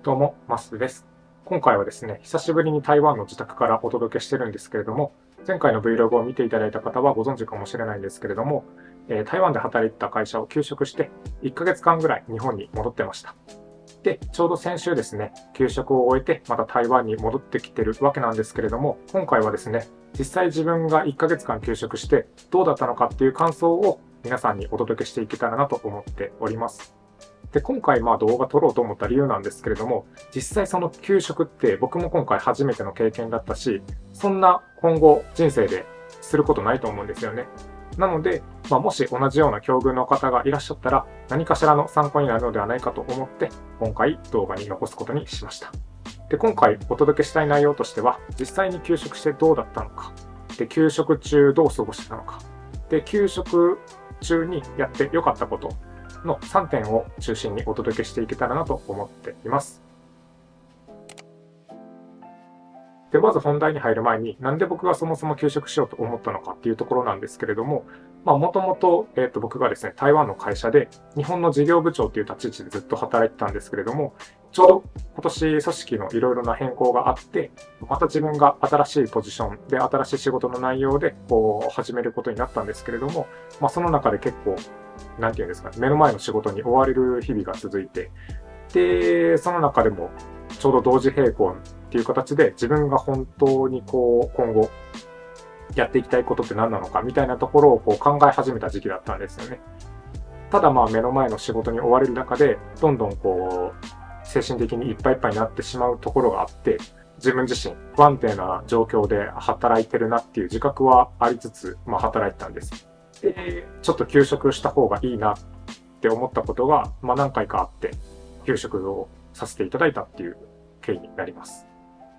どうも、マスです。今回はですね、久しぶりに台湾の自宅からお届けしてるんですけれども、前回の Vlog を見ていただいた方はご存知かもしれないんですけれども、台湾で働いてた会社を休職して、1ヶ月間ぐらい日本に戻ってました。で、ちょうど先週ですね、休職を終えて、また台湾に戻ってきてるわけなんですけれども、今回はですね、実際自分が1ヶ月間休職してどうだったのかっていう感想を皆さんにお届けしていけたらなと思っております。で、今回動画撮ろうと思った理由なんですけれども、実際その給食って僕も今回初めての経験だったし、そんな今後人生ですることないと思うんですよね。なので、もし同じような境遇の方がいらっしゃったら、何かしらの参考になるのではないかと思って、今回動画に残すことにしました。で、今回お届けしたい内容としては、実際に給食してどうだったのか、で、給食中どう過ごしてたのか、で、給食中にやって良かったことの3点を中心にお届けしていけたらなと思っています。で、まず本題に入る前に、なんで僕がそもそも休職しようと思ったのかっていうところなんですけれども、もともと、僕がですね、台湾の会社で、日本の事業部長っていう立ち位置でずっと働いてたんですけれども、ちょうど今年組織のいろいろな変更があって、また自分が新しいポジションで新しい仕事の内容でこう始めることになったんですけれども、その中で結構、なんていうんですかね、目の前の仕事に追われる日々が続いて、で、その中でもちょうど同時並行っていう形で自分が本当にこう今後やっていきたいことって何なのかみたいなところをこう考え始めた時期だったんですよね。ただ目の前の仕事に追われる中でどんどんこう精神的にいっぱいいっぱいになってしまうところがあって、自分自身不安定な状況で働いてるなっていう自覚はありつつ、働いてたんです。で、ちょっと休職した方がいいなって思ったことが、何回かあって、休職をさせていただいたっていう経緯になります。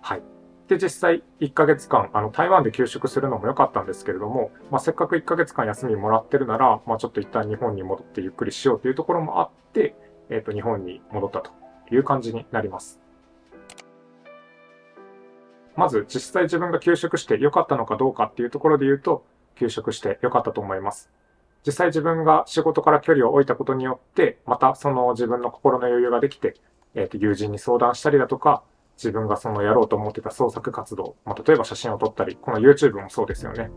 はい。で、実際1ヶ月間、台湾で休職するのも良かったんですけれども、せっかく1ヶ月間休みもらってるなら、ちょっと一旦日本に戻ってゆっくりしようというところもあって、日本に戻ったという感じになります。まず、実際自分が休職して良かったのかどうかっていうところで言うと、休職して良かったと思います。実際自分が仕事から距離を置いたことによって、またその自分の心の余裕ができて、友人に相談したりだとか、自分がそのやろうと思ってた創作活動、例えば写真を撮ったり、この YouTube もそうですよね。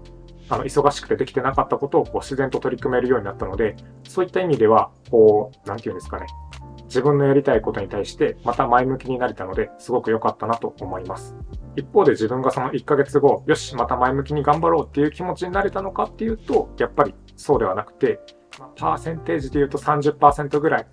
忙しくてできてなかったことをこう自然と取り組めるようになったので、そういった意味では、こう、なんていうんですかね。自分のやりたいことに対してまた前向きになれたので、すごく良かったなと思います。一方で自分がその1ヶ月後、よし、また前向きに頑張ろうっていう気持ちになれたのかっていうと、やっぱりそうではなくて、パーセンテージで言うと30%ぐらい、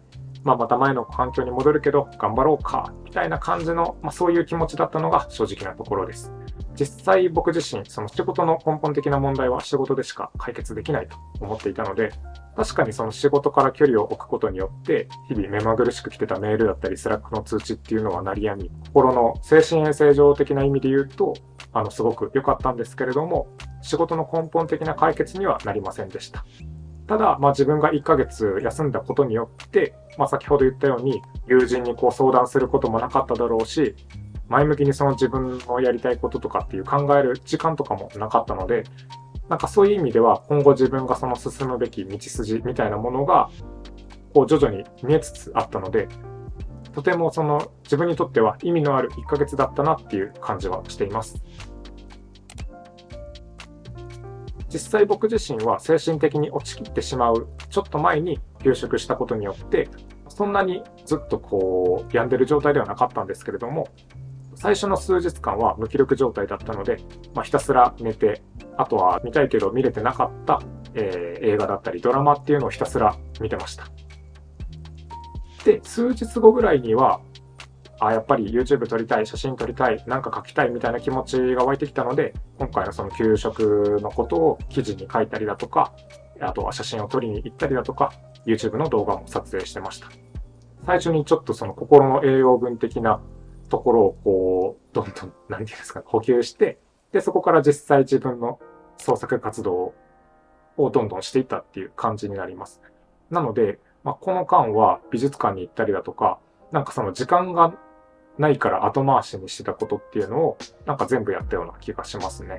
また前の環境に戻るけど、頑張ろうか、みたいな感じの、そういう気持ちだったのが正直なところです。実際僕自身、その仕事の根本的な問題は仕事でしか解決できないと思っていたので、確かにその仕事から距離を置くことによって、日々目まぐるしく来てたメールだったり、スラックの通知っていうのは鳴りやみ、心の精神衛生上的な意味で言うと、すごく良かったんですけれども、仕事の根本的な解決にはなりませんでした。ただ、自分が1ヶ月休んだことによって、先ほど言ったように、友人にこう相談することもなかっただろうし、前向きにその自分のやりたいこととかっていう考える時間とかもなかったので、そういう意味では今後自分がその進むべき道筋みたいなものがこう徐々に見えつつあったので、とてもその自分にとっては意味のある1ヶ月だったなっていう感じはしています。実際僕自身は精神的に落ちきってしまうちょっと前に休職したことによって、そんなにずっとこう病んでる状態ではなかったんですけれども、最初の数日間は無気力状態だったので、ひたすら寝て、あとは見たいけど見れてなかった、映画だったりドラマっていうのをひたすら見てました。で、数日後ぐらいには、やっぱり YouTube 撮りたい、写真撮りたい、なんか書きたいみたいな気持ちが湧いてきたので、今回のその給食のことを記事に書いたりだとか、あとは写真を撮りに行ったりだとか、YouTube の動画も撮影してました。最初にちょっとその心の栄養分的なところをこう、どんどん、なんていうんですか、補給して、で、そこから実際自分の創作活動をどんどんしていったっていう感じになります。なので、この間は美術館に行ったりだとか、なんかその時間がないから後回しにしてたことっていうのを、なんか全部やったような気がしますね。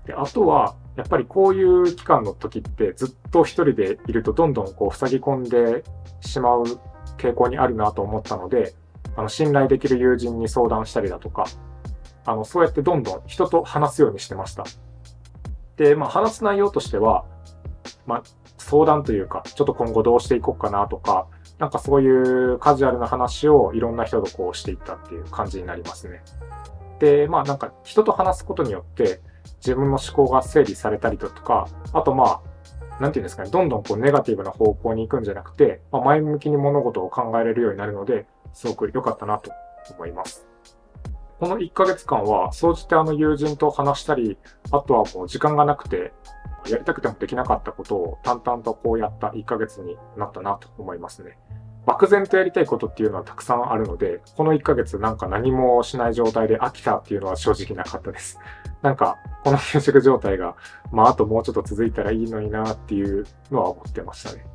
で、あとは、やっぱりこういう期間の時ってずっと一人でいるとどんどんこう塞ぎ込んでしまう傾向にあるなと思ったので、信頼できる友人に相談したりだとか、そうやってどんどん人と話すようにしてました。で、話す内容としては、相談というか、ちょっと今後どうしていこうかなとか、なんかそういうカジュアルな話をいろんな人とこうしていったっていう感じになりますね。で、なんか人と話すことによって自分の思考が整理されたりだとか、あとなんていうんですかね、どんどんこうネガティブな方向に行くんじゃなくて、前向きに物事を考えれるようになるので、すごく良かったなと思います。この1ヶ月間は、総じて友人と話したり、あとはもう時間がなくて、やりたくてもできなかったことを淡々とこうやった1ヶ月になったなと思いますね。漠然とやりたいことっていうのはたくさんあるので、この1ヶ月なんか何もしない状態で飽きたっていうのは正直なかったです。なんか、この休職状態が、あともうちょっと続いたらいいのになっていうのは思ってましたね。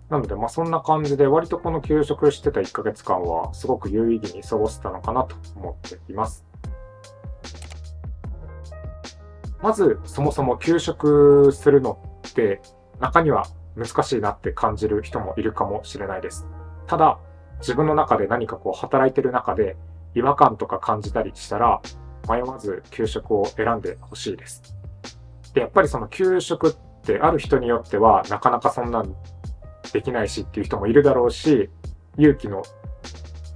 なので、そんな感じで、割とこの休職してた1ヶ月間は、すごく有意義に過ごせたのかなと思っています。まず、そもそも休職するのって、中には難しいなって感じる人もいるかもしれないです。ただ、自分の中で何かこう働いてる中で、違和感とか感じたりしたら、迷わず休職を選んでほしいです。で、やっぱりその休職ってある人によっては、なかなかそんなんできないしっていう人もいるだろうし、勇気の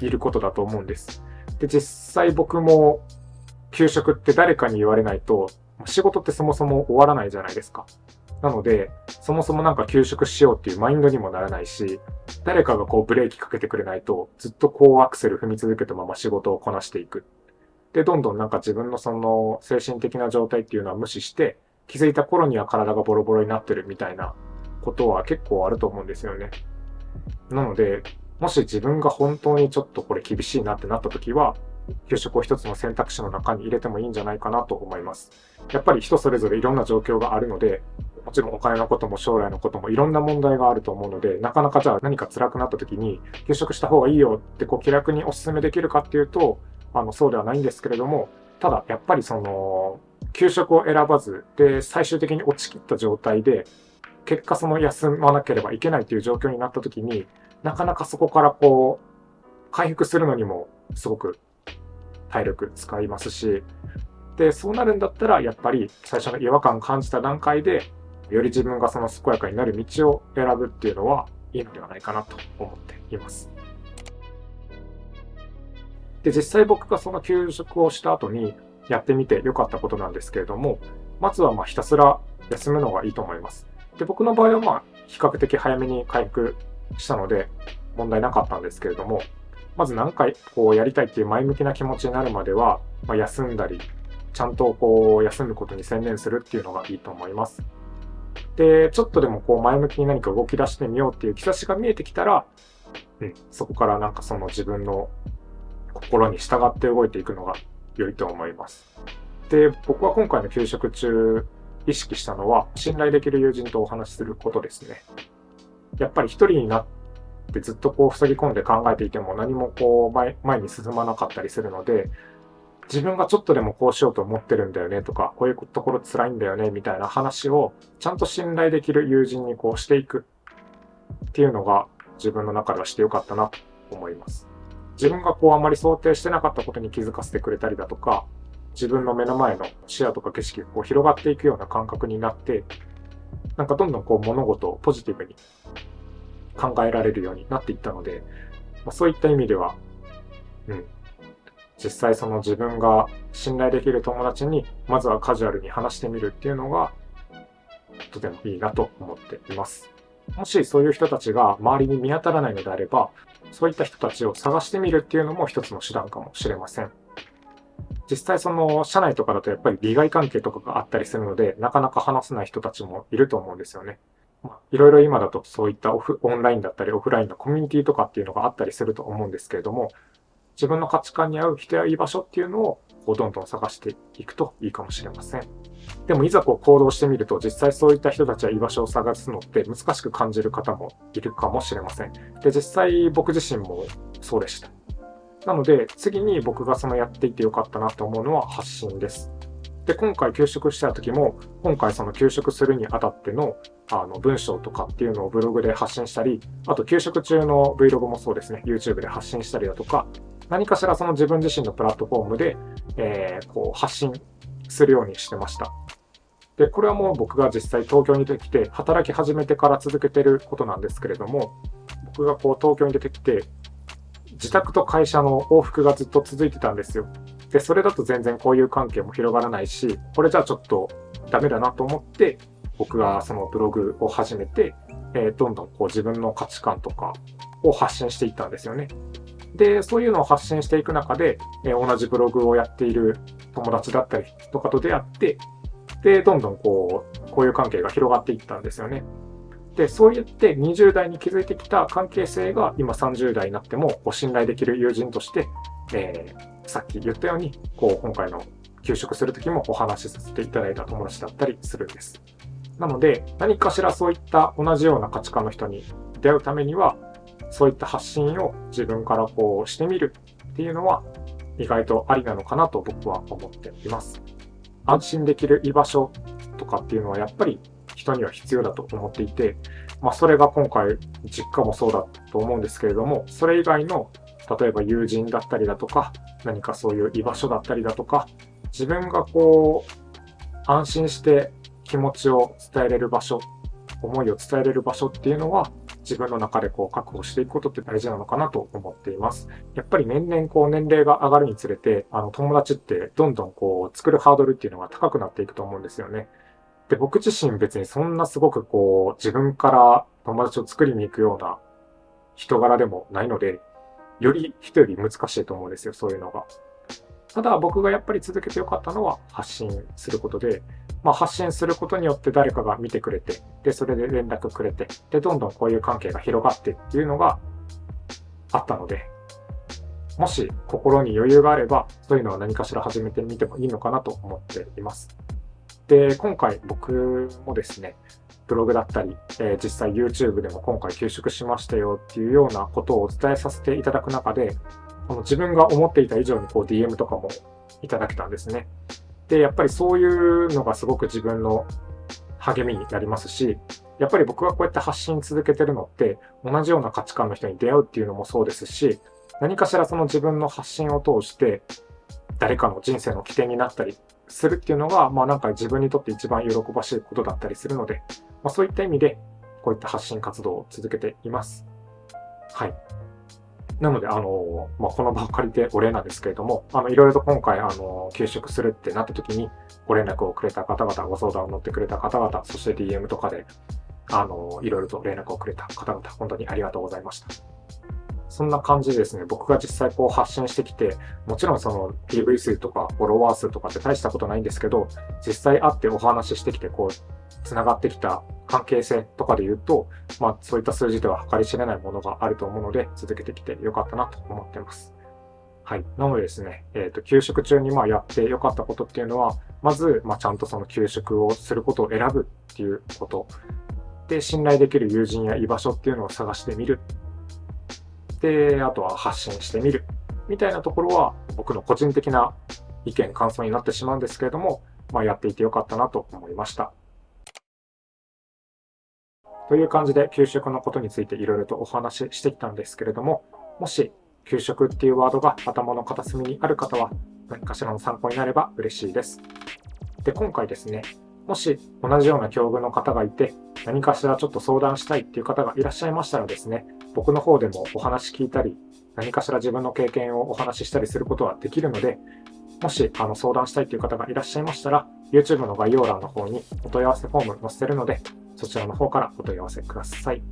いることだと思うんです。で、実際僕も休職って誰かに言われないと、仕事ってそもそも終わらないじゃないですか。なので、そもそもなんか休職しようっていうマインドにもならないし、誰かがこうブレーキかけてくれないと、ずっとこうアクセル踏み続けたまま仕事をこなしていく。で、どんどんなんか自分のその精神的な状態っていうのは無視して、気づいた頃には体がボロボロになってるみたいなことは結構あると思うんですよね。なので、もし自分が本当にちょっとこれ厳しいなってなった時は、休職を一つの選択肢の中に入れてもいいんじゃないかなと思います。やっぱり人それぞれいろんな状況があるので、もちろんお金のことも将来のこともいろんな問題があると思うので、なかなかじゃあ何か辛くなった時に、休職した方がいいよってこう気楽にお勧めできるかっていうと、そうではないんですけれども、ただやっぱりその、休職を選ばず、で、最終的に落ちきった状態で、結果その休まなければいけないという状況になった時に、なかなかそこからこう、回復するのにもすごく体力使いますし、で、そうなるんだったら、やっぱり最初の違和感を感じた段階で、より自分がその健やかになる道を選ぶっていうのはいいのではないかなと思っています。で、実際僕がその休職をした後にやってみて良かったことなんですけれども、まずはひたすら休むのがいいと思います。で、僕の場合は比較的早めに回復したので問題なかったんですけれども、まず何回こうやりたいっていう前向きな気持ちになるまでは、休んだり、ちゃんとこう休むことに専念するっていうのがいいと思います。で、ちょっとでもこう前向きに何か動き出してみようっていう兆しが見えてきたら、そこからなんかその自分の心に従って動いていくのが良いと思います。で、僕は今回の休職中意識したのは、信頼できる友人とお話しすることですね。やっぱり一人になってずっとこう塞ぎ込んで考えていても何もこう前に進まなかったりするので、自分がちょっとでもこうしようと思ってるんだよねとか、こういうところ辛いんだよねみたいな話をちゃんと信頼できる友人にこうしていくっていうのが自分の中ではしてよかったなと思います。自分がこうあまり想定してなかったことに気づかせてくれたりだとか、自分の目の前の視野とか景色がこう広がっていくような感覚になって、なんかどんどんこう物事をポジティブに考えられるようになっていったので、そういった意味では、実際その自分が信頼できる友達にまずはカジュアルに話してみるっていうのがとてもいいなと思っています。もしそういう人たちが周りに見当たらないのであれば、そういった人たちを探してみるっていうのも一つの手段かもしれません。実際その社内とかだとやっぱり利害関係とかがあったりするので、なかなか話せない人たちもいると思うんですよね。いろいろ今だとそういったオンラインだったりオフラインのコミュニティとかっていうのがあったりすると思うんですけれども、自分の価値観に合う人や居場所っていうのをこうどんどん探していくといいかもしれません。でもいざこう行動してみると、実際そういった人たちや居場所を探すのって難しく感じる方もいるかもしれません。で、実際僕自身もそうでした。なので次に僕がそのやっていてよかったなと思うのは発信です。で、今回休職した時も、今回その休職するにあたっての、文章とかっていうのをブログで発信したり、あと休職中の Vlog もそうですね、YouTube で発信したりだとか、何かしらその自分自身のプラットフォームで、発信するようにしてました。で、これはもう僕が実際東京に出てきて、働き始めてから続けてることなんですけれども、僕が東京に出てきて、自宅と会社の往復がずっと続いてたんですよ。で、それだと全然交友関係も広がらないし、これじゃあちょっとダメだなと思って、僕がそのブログを始めて、どんどん自分の価値観とかを発信していったんですよね。で、そういうのを発信していく中で、同じブログをやっている友達だったりとかと出会って、で、どんどん交友関係が広がっていったんですよね。で、そうやって20代に築いてきた関係性が今30代になっても信頼できる友人として、さっき言ったように、今回の休職するときもお話しさせていただいた友達だったりするんです。なので、何かしらそういった同じような価値観の人に出会うためには、そういった発信を自分からしてみるっていうのは意外とありなのかなと僕は思っています。安心できる居場所とかっていうのはやっぱり人には必要だと思っていて、それが今回実家もそうだと思うんですけれども、それ以外の例えば友人だったりだとか、何かそういう居場所だったりだとか、自分が安心して気持ちを伝えれる場所、思いを伝えれる場所っていうのは自分の中で確保していくことって大事なのかなと思っています。やっぱり年々年齢が上がるにつれて、友達ってどんどん作るハードルっていうのが高くなっていくと思うんですよね。で、僕自身別にそんなすごく自分から友達を作りに行くような人柄でもないので、より人より難しいと思うんですよ、そういうのが。ただ僕がやっぱり続けてよかったのは発信することで、発信することによって誰かが見てくれて、で、それで連絡くれて、で、どんどんこういう関係が広がってっていうのがあったので、もし心に余裕があれば、そういうのは何かしら始めてみてもいいのかなと思っています。で、今回僕もですね、ブログだったり、実際 YouTube でも今回休職しましたよっていうようなことをお伝えさせていただく中で、自分が思っていた以上にDM とかもいただけたんですね。で、やっぱりそういうのがすごく自分の励みになりますし、やっぱり僕がこうやって発信続けてるのって、同じような価値観の人に出会うっていうのもそうですし、何かしらその自分の発信を通して、誰かの人生の起点になったりするっていうのが、なんか自分にとって一番喜ばしいことだったりするので、そういった意味で、こういった発信活動を続けています。はい。なので、この場を借りてお礼なんですけれども、いろいろと今回、休職するってなった時に、ご連絡をくれた方々、ご相談を乗ってくれた方々、そして DM とかで、いろいろと連絡をくれた方々、本当にありがとうございました。そんな感じでですね、僕が実際発信してきて、もちろんその PV 数とかフォロワー数とかって大したことないんですけど、実際会ってお話ししてきて、繋がってきた関係性とかで言うと、そういった数字では計り知れないものがあると思うので、続けてきてよかったなと思っています。はい。なのでですね、休職中にやってよかったことっていうのは、まず、ちゃんとその休職をすることを選ぶっていうこと。で、信頼できる友人や居場所っていうのを探してみる。で、あとは発信してみる。みたいなところは、僕の個人的な意見、感想になってしまうんですけれども、やっていてよかったなと思いました。という感じで、給食のことについていろいろとお話ししてきたんですけれども、もし、給食っていうワードが頭の片隅にある方は、何かしらの参考になれば嬉しいです。で、今回ですね、もし同じような境遇の方がいて、何かしらちょっと相談したいっていう方がいらっしゃいましたらですね、僕の方でもお話聞いたり、何かしら自分の経験をお話ししたりすることはできるので、もし相談したいという方がいらっしゃいましたら、YouTube の概要欄の方にお問い合わせフォーム載せてるので、そちらの方からお問い合わせください。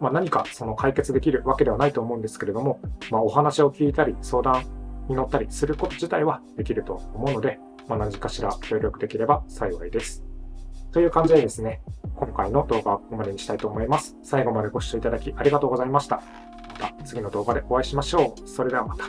何かその解決できるわけではないと思うんですけれども、お話を聞いたり相談に乗ったりすること自体はできると思うので、何かしら協力できれば幸いです。という感じでですね、今回の動画はここまでにしたいと思います。最後までご視聴いただきありがとうございました。また次の動画でお会いしましょう。それではまた。